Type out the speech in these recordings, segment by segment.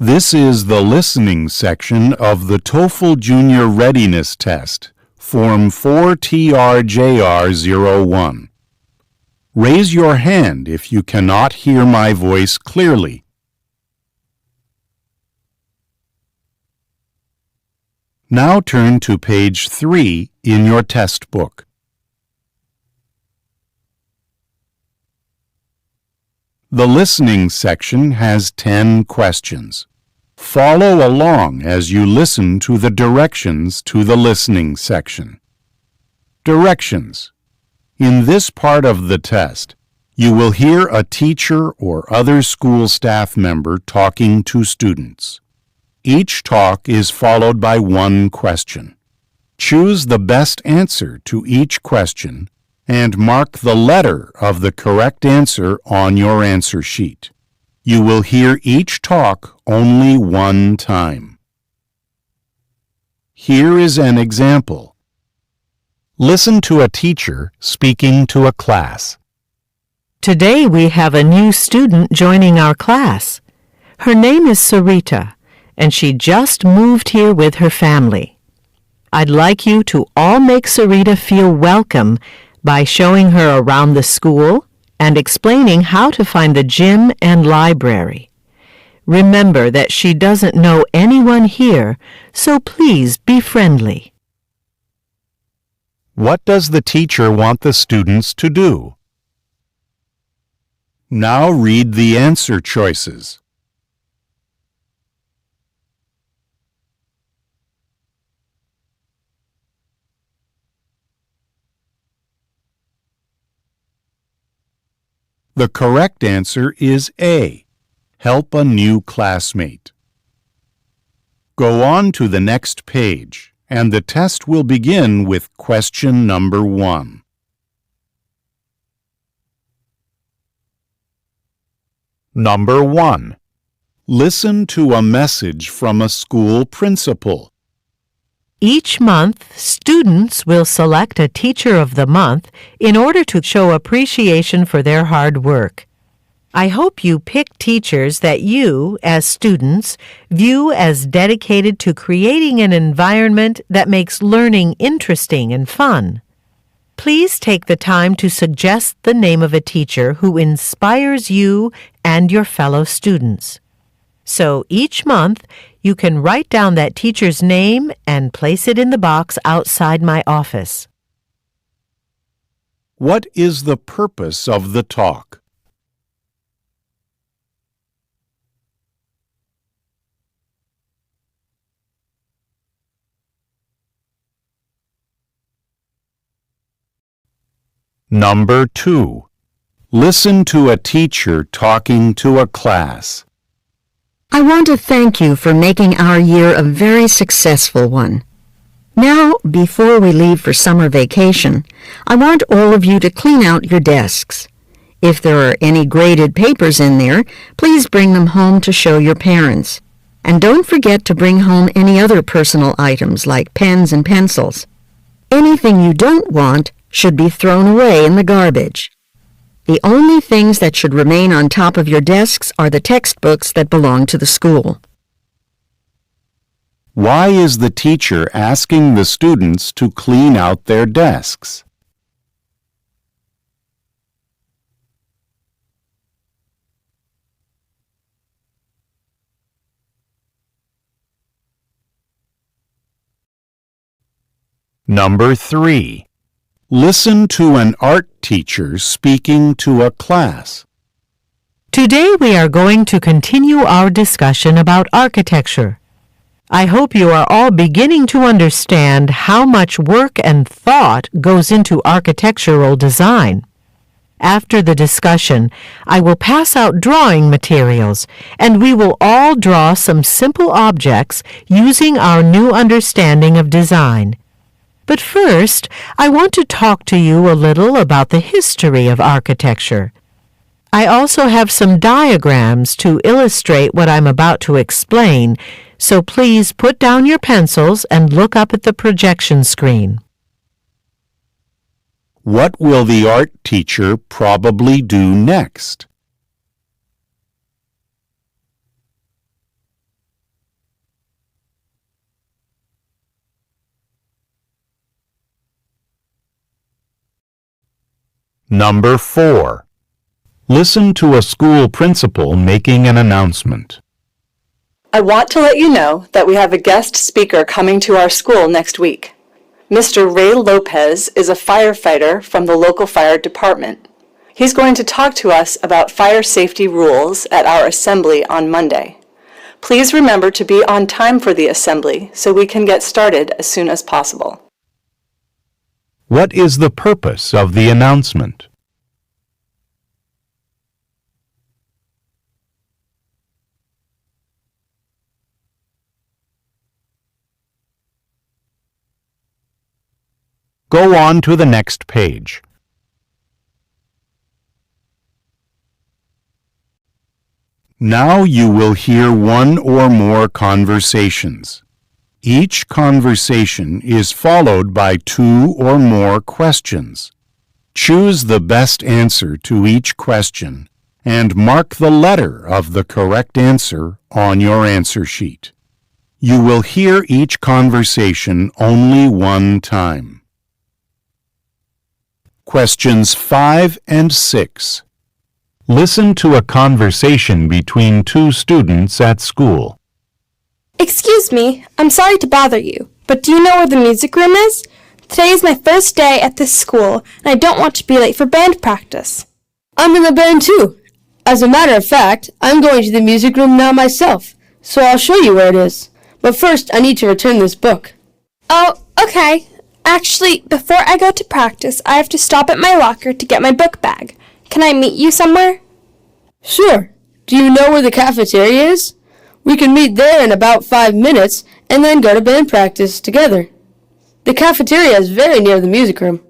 This is the listening section of the TOEFL Junior Readiness Test, Form 4TRJR01. Raise your hand if you cannot hear my voice clearly. Now turn to page 3 in your test book. The listening section has 10 questions. Follow along as you listen to the directions to the listening section. Directions. In this part of the test, you will hear a teacher or other school staff member talking to students. Each talk is followed by one question. Choose the best answer to each question and mark the letter of the correct answer on your answer sheet. You will hear each talk only one time. Here is an example. Listen to a teacher speaking to a class. Today we have a new student joining our class. Her name is Sarita, and she just moved here with her family. I'd like you to all make Sarita feel welcome by showing her around the school and explaining how to find the gym and library. Remember that she doesn't know anyone here, so please be friendly. What does the teacher want the students to do? Now read the answer choices. The correct answer is A. Help a new classmate. Go on to the next page, and the test will begin with question number 1. Number 1. Listen to a message from a school principal. Each month, students will select a Teacher of the Month in order to show appreciation for their hard work. I hope you pick teachers that you, as students, view as dedicated to creating an environment that makes learning interesting and fun. Please take the time to suggest the name of a teacher who inspires you and your fellow students. So each month, you can write down that teacher's name and place it in the box outside my office. What is the purpose of the talk? Number 2. Listen to a teacher talking to a class. I want to thank you for making our year a very successful one. Now, before we leave for summer vacation, I want all of you to clean out your desks. If there are any graded papers in there, please bring them home to show your parents. And don't forget to bring home any other personal items like pens and pencils. Anything you don't want should be thrown away in the garbage. The only things that should remain on top of your desks are the textbooks that belong to the school. Why is the teacher asking the students to clean out their desks? Number 3. Listen to an art teacher speaking to a class. Today we are going to continue our discussion about architecture. I hope you are all beginning to understand how much work and thought goes into architectural design. After the discussion, I will pass out drawing materials, and we will all draw some simple objects using our new understanding of design. But first, I want to talk to you a little about the history of architecture. I also have some diagrams to illustrate what I'm about to explain, so please put down your pencils and look up at the projection screen. What will the art teacher probably do next? Number 4. Listen to a school principal making an announcement. I want to let you know that we have a guest speaker coming to our school next week. Mr. Ray Lopez is a firefighter from the local fire department. He's going to talk to us about fire safety rules at our assembly on Monday. Please remember to be on time for the assembly so we can get started as soon as possible. What is the purpose of the announcement? Go on to the next page. Now you will hear one or more conversations. Each conversation is followed by 2 or more questions. Choose the best answer to each question and mark the letter of the correct answer on your answer sheet. You will hear each conversation only one time. Questions 5 and 6. Listen to a conversation between 2 students at school. Excuse me, I'm sorry to bother you, but do you know where the music room is? Today is my first day at this school, and I don't want to be late for band practice. I'm in the band too. As a matter of fact, I'm going to the music room now myself, so I'll show you where it is. But first, I need to return this book. Oh, okay. Actually, before I go to practice, I have to stop at my locker to get my book bag. Can I meet you somewhere? Sure. Do you know where the cafeteria is? We can meet there in about 5 minutes and then go to band practice together. The cafeteria is very near the music room.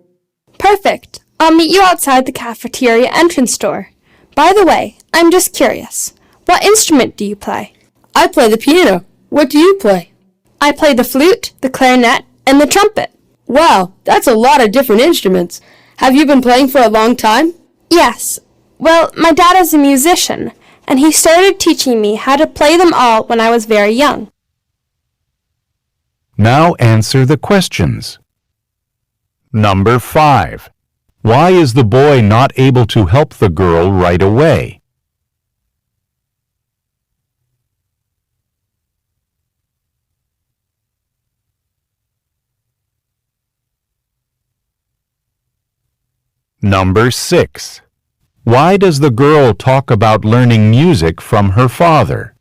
Perfect. I'll meet you outside the cafeteria entrance door. By the way, I'm just curious. What instrument do you play? I play the piano. What do you play? I play the flute, the clarinet, and the trumpet. Wow, that's a lot of different instruments. Have you been playing for a long time? Yes. Well, my dad is a musician, and he started teaching me how to play them all when I was very young. Now answer the questions. Number 5. Why is the boy not able to help the girl right away? Number 6. Why does the girl talk about learning music from her father?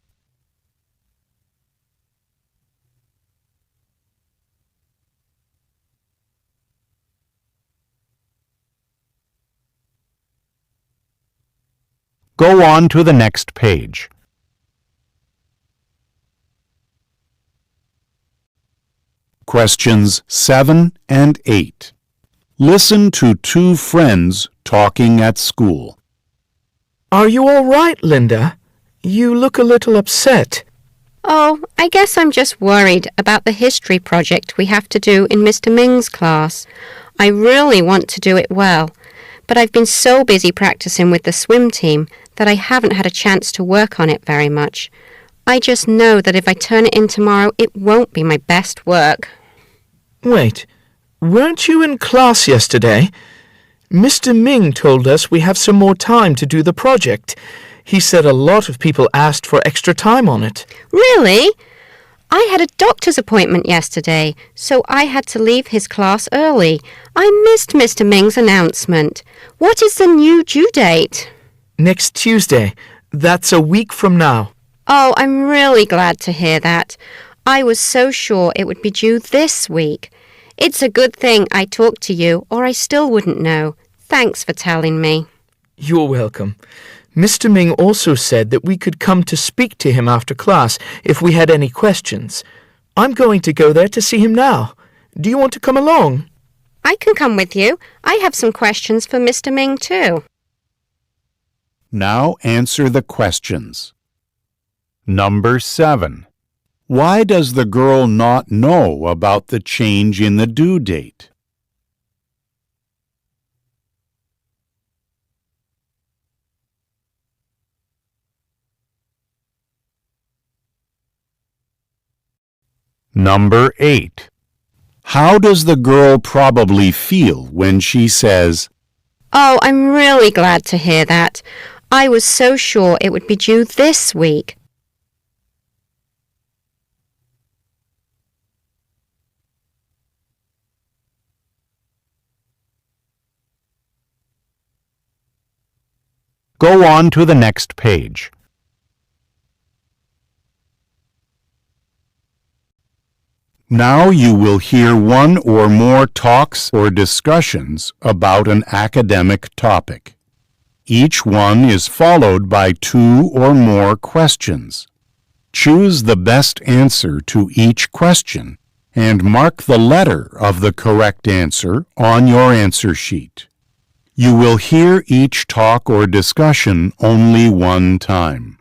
Go on to the next page. Questions 7 and 8. Listen to 2 friends talking at school. Are you all right, Linda? You look a little upset. Oh, I guess I'm just worried about the history project we have to do in Mr. Ming's class. I really want to do it well, but I've been so busy practicing with the swim team that I haven't had a chance to work on it very much. I just know that if I turn it in tomorrow, it won't be my best work. Wait, weren't you in class yesterday? Mr. Ming told us we have some more time to do the project. He said a lot of people asked for extra time on it. Really? I had a doctor's appointment yesterday, so I had to leave his class early. I missed Mr. Ming's announcement. What is the new due date? Next Tuesday. That's a week from now. Oh, I'm really glad to hear that. I was so sure it would be due this week. It's a good thing I talked to you, or I still wouldn't know. Thanks for telling me. You're welcome. Mr. Ming also said that we could come to speak to him after class if we had any questions. I'm going to go there to see him now. Do you want to come along? I can come with you. I have some questions for Mr. Ming too. Now answer the questions. Number 7. Why does the girl not know about the change in the due date? Number 8. How does the girl probably feel when she says, Oh, I'm really glad to hear that. I was so sure it would be due this week. Go on to the next page. Now you will hear one or more talks or discussions about an academic topic. Each one is followed by 2 or more questions. Choose the best answer to each question and mark the letter of the correct answer on your answer sheet. You will hear each talk or discussion only one time.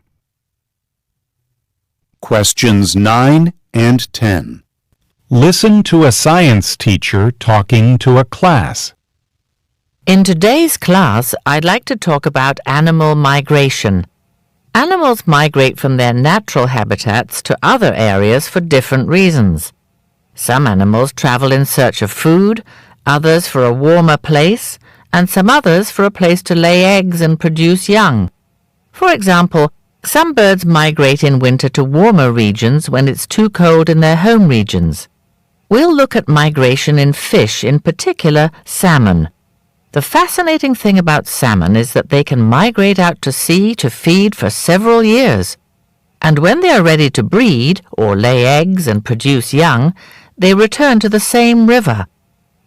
Questions 9 and 10. Listen to a science teacher talking to a class. In today's class, I'd like to talk about animal migration. Animals migrate from their natural habitats to other areas for different reasons. Some animals travel in search of food, others for a warmer place, and some others for a place to lay eggs and produce young. For example, some birds migrate in winter to warmer regions when it's too cold in their home regions. We'll look at migration in fish, in particular salmon. The fascinating thing about salmon is that they can migrate out to sea to feed for several years. And when they are ready to breed, or lay eggs and produce young, they return to the same river,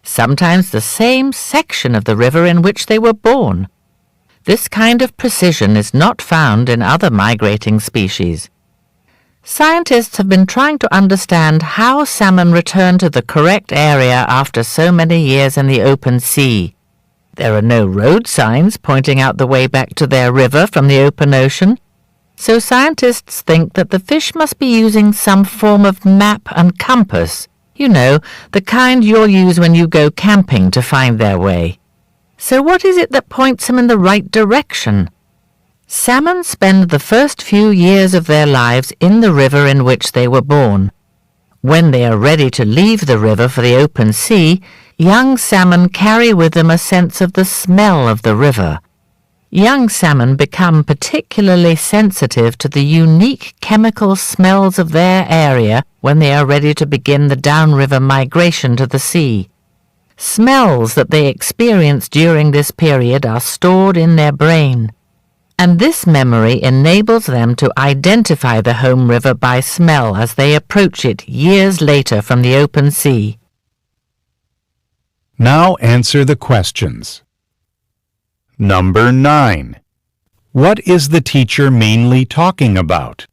sometimes the same section of the river in which they were born. This kind of precision is not found in other migrating species. Scientists have been trying to understand how salmon return to the correct area after so many years in the open sea. There are no road signs pointing out the way back to their river from the open ocean, so scientists think that the fish must be using some form of map and compass. You know, the kind you'll use when you go camping to find their way. So what is it that points them in the right direction? Salmon spend the first few years of their lives in the river in which they were born. When they are ready to leave the river for the open sea, young salmon carry with them a sense of the smell of the river. Young salmon become particularly sensitive to the unique chemical smells of their area when they are ready to begin the downriver migration to the sea. Smells that they experience during this period are stored in their brain, and this memory enables them to identify the home river by smell as they approach it years later from the open sea. Now answer the questions. Number 9. What is the teacher mainly talking about?